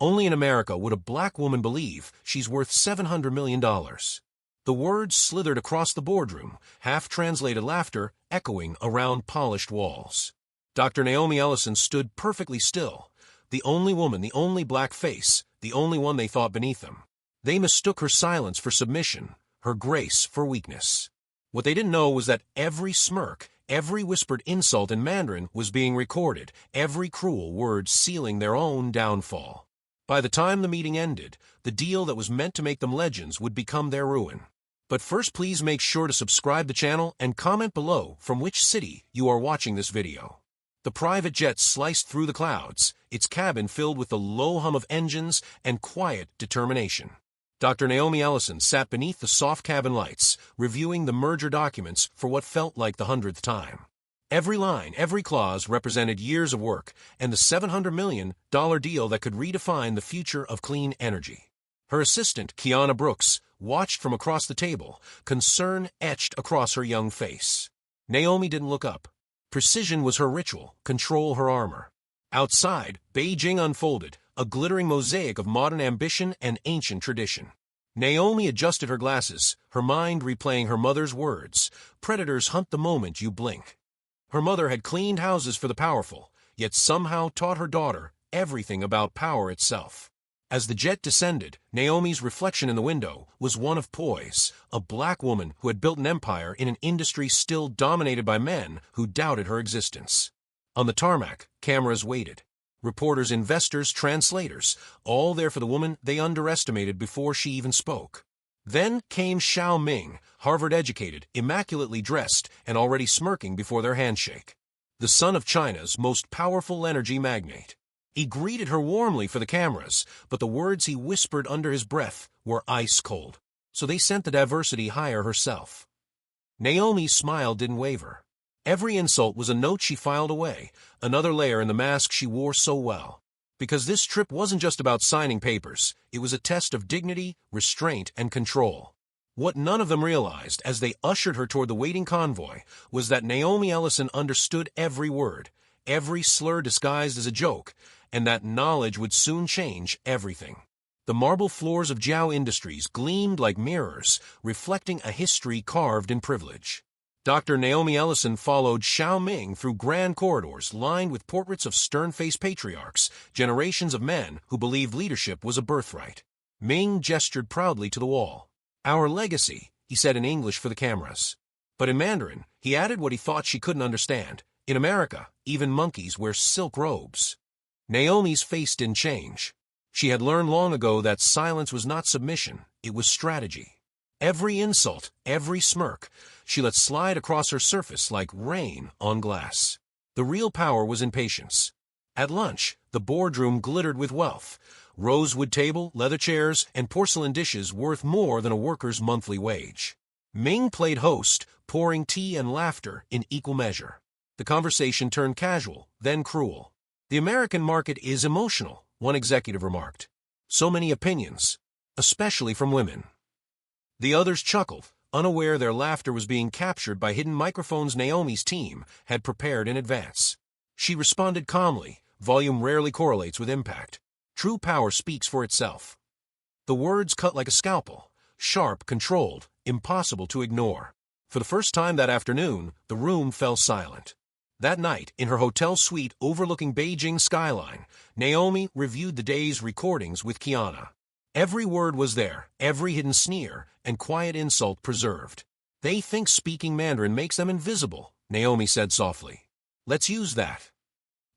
Only in America would a black woman believe she's worth $700 million. The words slithered across the boardroom, half-translated laughter echoing around polished walls. Dr. Naomi Ellison stood perfectly still, the only woman, the only black face, the only one they thought beneath them. They mistook her silence for submission, her grace for weakness. What they didn't know was that every smirk, every whispered insult in Mandarin was being recorded, every cruel word sealing their own downfall. By the time the meeting ended, the deal that was meant to make them legends would become their ruin. But first, please make sure to subscribe to the channel and comment below from which city you are watching this video. The private jet sliced through the clouds, its cabin filled with the low hum of engines and quiet determination. Dr. Naomi Ellison sat beneath the soft cabin lights, reviewing the merger documents for what felt like the 100th time. Every line, every clause represented years of work and the $700 million deal that could redefine the future of clean energy. Her assistant, Kiana Brooks, watched from across the table, concern etched across her young face. Naomi didn't look up. Precision was her ritual, control her armor. Outside, Beijing unfolded, a glittering mosaic of modern ambition and ancient tradition. Naomi adjusted her glasses, her mind replaying her mother's words, "Predators hunt the moment you blink." Her mother had cleaned houses for the powerful, yet somehow taught her daughter everything about power itself. As the jet descended, Naomi's reflection in the window was one of poise, a black woman who had built an empire in an industry still dominated by men who doubted her existence. On the tarmac, cameras waited. Reporters, investors, translators, all there for the woman they underestimated before she even spoke. Then came Xiao Ming, Harvard-educated, immaculately dressed, and already smirking before their handshake. The son of China's most powerful energy magnate. He greeted her warmly for the cameras, but the words he whispered under his breath were ice cold. So they sent the diversity hire herself. Naomi's smile didn't waver. Every insult was a note she filed away, another layer in the mask she wore so well. Because this trip wasn't just about signing papers, it was a test of dignity, restraint, and control. What none of them realized as they ushered her toward the waiting convoy was that Naomi Ellison understood every word, every slur disguised as a joke, and that knowledge would soon change everything. The marble floors of Jiao Industries gleamed like mirrors, reflecting a history carved in privilege. Dr. Naomi Ellison followed Xiao Ming through grand corridors lined with portraits of stern-faced patriarchs, generations of men who believed leadership was a birthright. Ming gestured proudly to the wall. "Our legacy," he said in English for the cameras. But in Mandarin, he added what he thought she couldn't understand. "In America, even monkeys wear silk robes." Naomi's face didn't change. She had learned long ago that silence was not submission, it was strategy. Every insult, every smirk, she let slide across her surface like rain on glass. The real power was in patience. At lunch, the boardroom glittered with wealth. Rosewood table, leather chairs, and porcelain dishes worth more than a worker's monthly wage. Ming played host, pouring tea and laughter in equal measure. The conversation turned casual, then cruel. "The American market is emotional," one executive remarked. "So many opinions, especially from women." The others chuckled, unaware their laughter was being captured by hidden microphones Naomi's team had prepared in advance. She responded calmly. Volume rarely correlates with impact. True power speaks for itself. The words cut like a scalpel, sharp, controlled, impossible to ignore. For the first time that afternoon, the room fell silent. That night, in her hotel suite overlooking Beijing's skyline, Naomi reviewed the day's recordings with Kiana. Every word was there, every hidden sneer and quiet insult preserved. "They think speaking Mandarin makes them invisible," Naomi said softly. "Let's use that."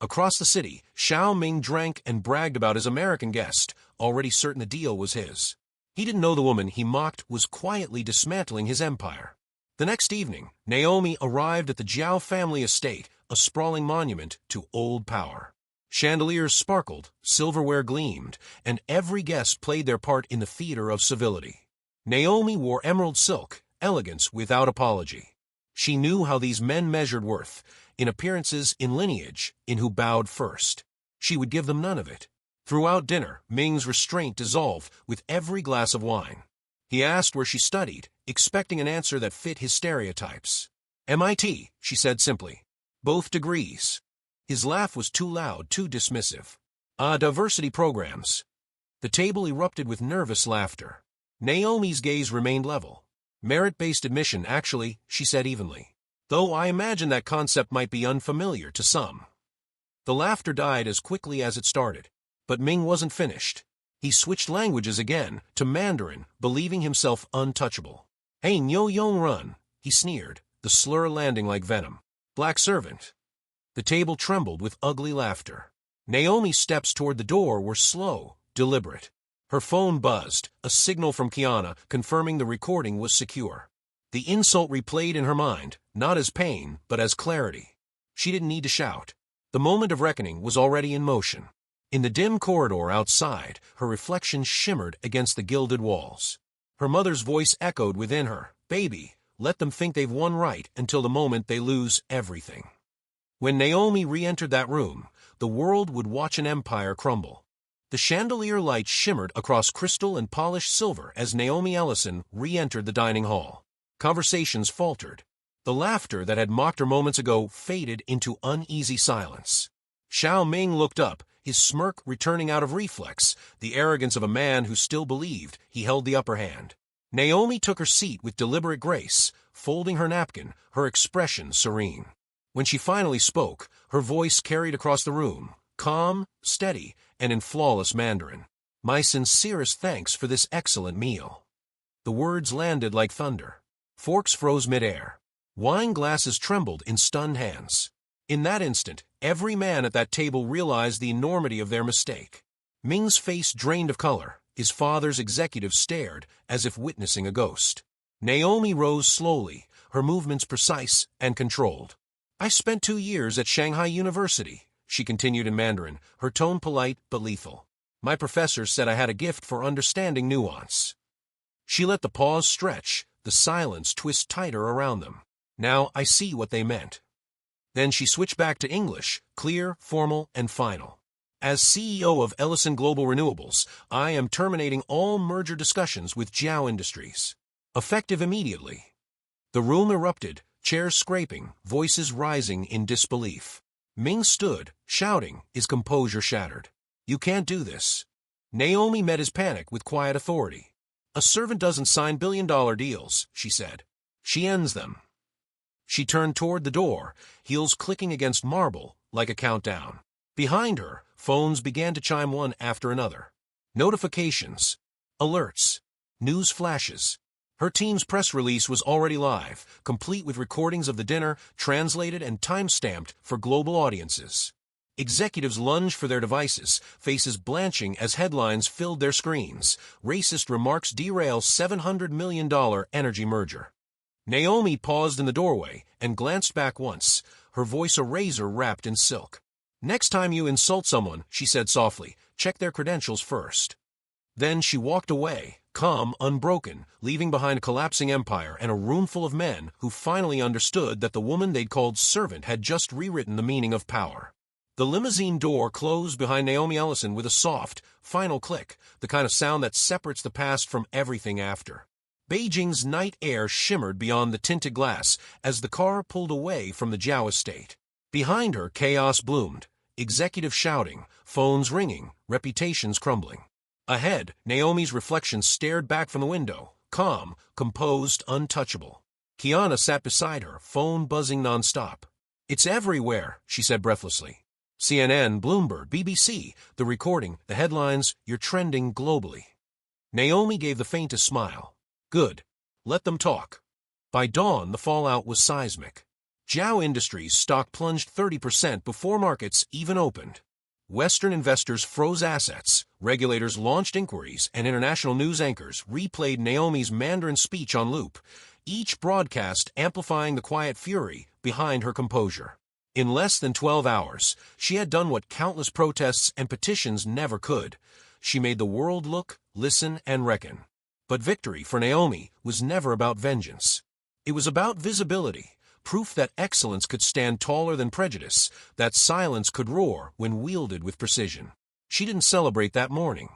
Across the city, Xiao Ming drank and bragged about his American guest, already certain the deal was his. He didn't know the woman he mocked was quietly dismantling his empire. The next evening, Naomi arrived at the Jiao family estate, a sprawling monument to old power. Chandeliers sparkled, silverware gleamed, and every guest played their part in the theater of civility. Naomi wore emerald silk, elegance without apology. She knew how these men measured worth, in appearances, in lineage, in who bowed first. She would give them none of it. Throughout dinner, Ming's restraint dissolved with every glass of wine. He asked where she studied, expecting an answer that fit his stereotypes. "MIT," she said simply. "Both degrees." His laugh was too loud, too dismissive. Diversity programs. The table erupted with nervous laughter. Naomi's gaze remained level. Merit-based admission, actually, she said evenly. Though I imagine that concept might be unfamiliar to some. The laughter died as quickly as it started. But Ming wasn't finished. He switched languages again, to Mandarin, believing himself untouchable. Hey, Nyo Yong Run, he sneered, the slur landing like venom. Black servant. The table trembled with ugly laughter. Naomi's steps toward the door were slow, deliberate. Her phone buzzed, a signal from Kiana confirming the recording was secure. The insult replayed in her mind, not as pain, but as clarity. She didn't need to shout. The moment of reckoning was already in motion. In the dim corridor outside, her reflection shimmered against the gilded walls. Her mother's voice echoed within her, "Baby, let them think they've won right until the moment they lose everything." When Naomi re-entered that room, the world would watch an empire crumble. The chandelier light shimmered across crystal and polished silver as Naomi Ellison re-entered the dining hall. Conversations faltered. The laughter that had mocked her moments ago faded into uneasy silence. Xiao Ming looked up, his smirk returning out of reflex, the arrogance of a man who still believed he held the upper hand. Naomi took her seat with deliberate grace, folding her napkin, her expression serene. When she finally spoke, her voice carried across the room, calm, steady, and in flawless Mandarin. "My sincerest thanks for this excellent meal." The words landed like thunder. Forks froze midair. Wine glasses trembled in stunned hands. In that instant, every man at that table realized the enormity of their mistake. Ming's face drained of color. His father's executive stared, as if witnessing a ghost. Naomi rose slowly, her movements precise and controlled. "I spent 2 years at Shanghai University," she continued in Mandarin, her tone polite but lethal. "My professor said I had a gift for understanding nuance." She let the pause stretch, the silence twist tighter around them. Now I see what they meant. Then she switched back to English, clear, formal, and final. "As CEO of Ellison Global Renewables, I am terminating all merger discussions with Jiao Industries. Effective immediately." The room erupted, chairs scraping, voices rising in disbelief. Ming stood, shouting, his composure shattered. "You can't do this." Naomi met his panic with quiet authority. "A servant doesn't sign billion-dollar deals," she said. "She ends them." She turned toward the door, heels clicking against marble, like a countdown. Behind her, phones began to chime one after another. Notifications. Alerts. News flashes. Her team's press release was already live, complete with recordings of the dinner, translated and time-stamped for global audiences. Executives lunged for their devices, faces blanching as headlines filled their screens. Racist remarks derail $700 million energy merger. Naomi paused in the doorway and glanced back once, her voice a razor wrapped in silk. "Next time you insult someone," she said softly, "check their credentials first." Then she walked away, calm, unbroken, leaving behind a collapsing empire and a room full of men who finally understood that the woman they'd called servant had just rewritten the meaning of power. The limousine door closed behind Naomi Ellison with a soft, final click, the kind of sound that separates the past from everything after. Beijing's night air shimmered beyond the tinted glass as the car pulled away from the Jiao estate. Behind her, chaos bloomed, executives shouting, phones ringing, reputations crumbling. Ahead, Naomi's reflection stared back from the window, calm, composed, untouchable. Kiana sat beside her, phone buzzing nonstop. "It's everywhere," she said breathlessly. CNN, Bloomberg, BBC, the recording, the headlines, you're trending globally. Naomi gave the faintest smile. "Good. Let them talk." By dawn, the fallout was seismic. Jiao Industries' stock plunged 30% before markets even opened. Western investors froze assets, regulators launched inquiries, and international news anchors replayed Naomi's Mandarin speech on loop, each broadcast amplifying the quiet fury behind her composure. In less than 12 hours, she had done what countless protests and petitions never could. She made the world look, listen, and reckon. But victory for Naomi was never about vengeance. It was about visibility, proof that excellence could stand taller than prejudice, that silence could roar when wielded with precision. She didn't celebrate that morning.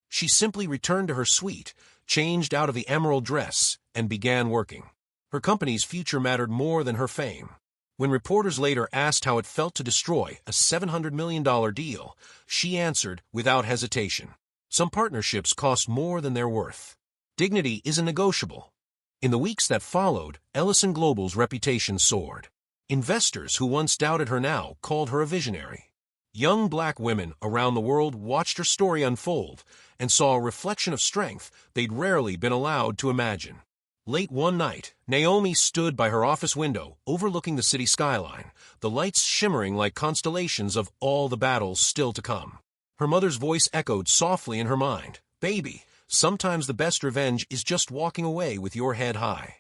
She simply returned to her suite, changed out of the emerald dress, and began working. Her company's future mattered more than her fame. When reporters later asked how it felt to destroy a $700 million deal, she answered without hesitation, "Some partnerships cost more than they're worth. Dignity isn't negotiable." In the weeks that followed, Ellison Global's reputation soared. Investors who once doubted her now called her a visionary. Young black women around the world watched her story unfold and saw a reflection of strength they'd rarely been allowed to imagine. Late one night, Naomi stood by her office window overlooking the city skyline, the lights shimmering like constellations of all the battles still to come. Her mother's voice echoed softly in her mind, "Baby, sometimes the best revenge is just walking away with your head high."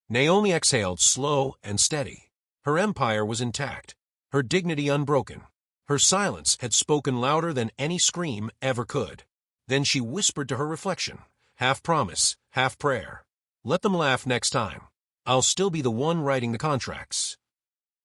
Naomi exhaled slow and steady. Her empire was intact, her dignity unbroken. Her silence had spoken louder than any scream ever could. Then she whispered to her reflection, half promise, half prayer, "Let them laugh next time. I'll still be the one writing the contracts."